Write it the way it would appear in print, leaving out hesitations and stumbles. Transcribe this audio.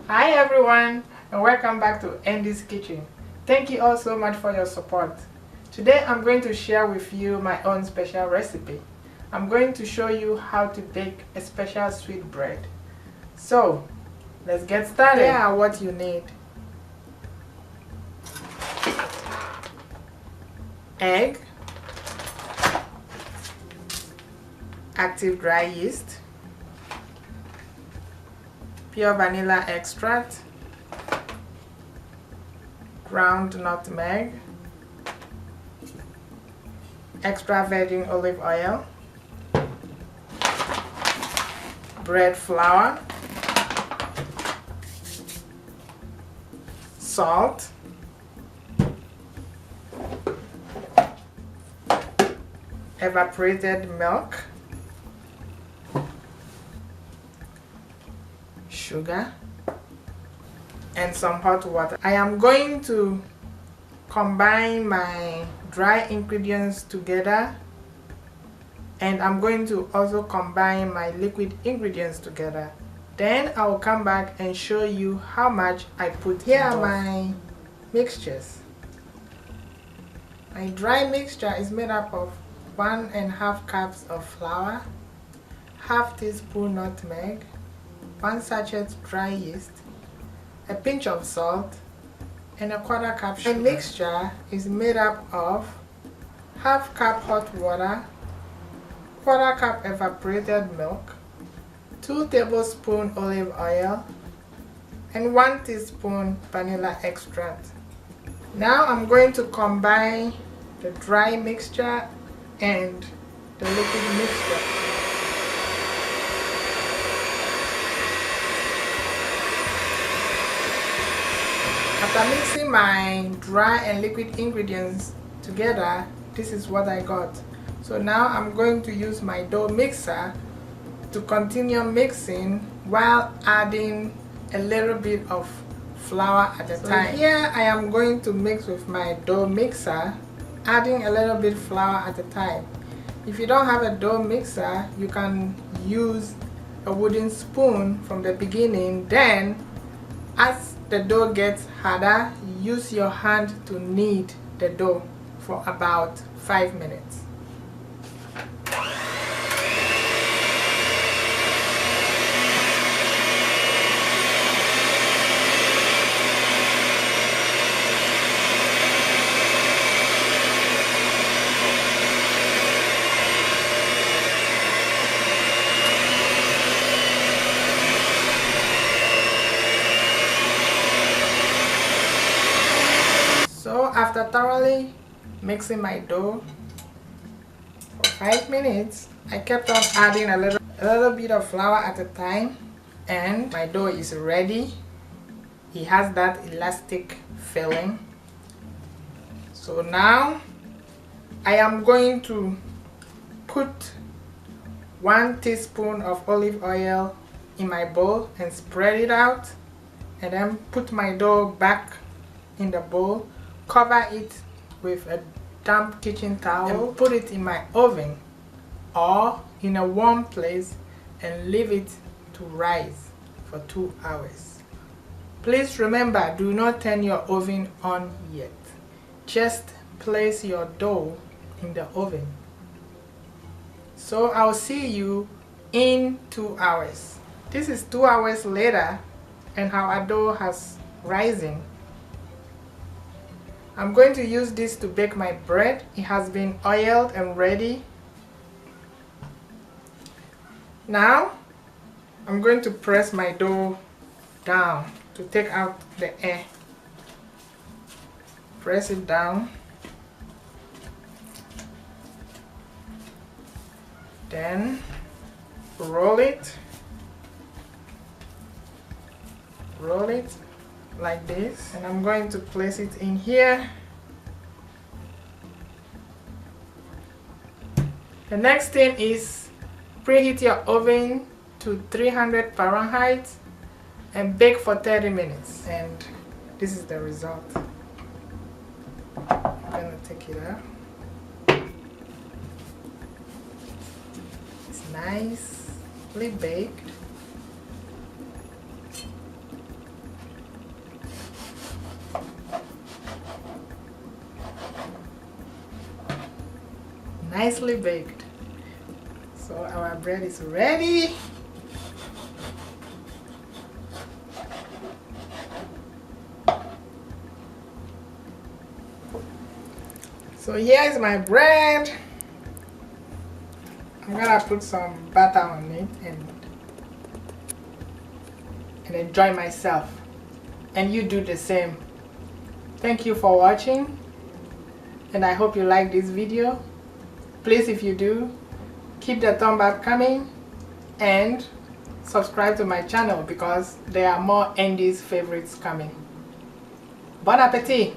Hi everyone, and welcome back to Endy's Kitchen. Thank you all so much for your support. Today I'm going to share with you my own special recipe. I'm going to show you how to bake a special sweet bread. So, let's get started. Here are what you need. Egg, active dry yeast, pure vanilla extract, ground nutmeg, extra virgin olive oil, bread flour, salt, evaporated milk, sugar, and some hot water. I am going to combine my dry ingredients together, and I'm going to also combine my liquid ingredients together. Then I will come back and show you how much I put. Here are my mixtures. My dry mixture is made up of 1.5 cups of flour, half teaspoon nutmeg, 1 sachet dry yeast, a pinch of salt, and a 1/4 cup sugar. My mixture is made up of half cup hot water, 1/4 cup evaporated milk, 2 tablespoons olive oil, and 1 teaspoon vanilla extract. Now I'm going to combine the dry mixture and the liquid mixture. After mixing my dry and liquid ingredients together, this is what I got. So now I'm going to use my dough mixer to continue mixing while adding a little bit of flour at a time. Here I am going to mix with my dough mixer, adding a little bit flour at a time. If you don't have a dough mixer, you can use a wooden spoon from the beginning. Then as the dough gets harder, use your hand to knead the dough for about 5 minutes. So after thoroughly mixing my dough for 5 minutes, I kept on adding a little bit of flour at a time, and my dough is ready. It has that elastic filling. So now I am going to put 1 teaspoon of olive oil in my bowl and spread it out, and then put my dough back in the bowl. Cover it with a damp kitchen towel and put it in my oven or in a warm place and leave it to rise for 2 hours. Please remember, do not turn your oven on yet. Just place your dough in the oven. So I'll see you in 2 hours. This is 2 hours later, and our dough has risen. I'm going to use this to bake my bread. It has been oiled and ready. Now I'm going to press my dough down to take out the air. Press it down. Then roll it. Roll it like this, and I'm going to place it in here. The next thing is preheat your oven to 300 Fahrenheit and bake for 30 minutes, and this is the result. I'm gonna take it out. It's nicely baked. nicely baked. So our bread is ready. So here is my bread. I'm gonna put some butter on it and enjoy myself. And you do the same. Thank you for watching, and I hope you like this video. Please, if you do, keep the thumb up coming and subscribe to my channel because there are more Endy's favorites coming. Bon appetit!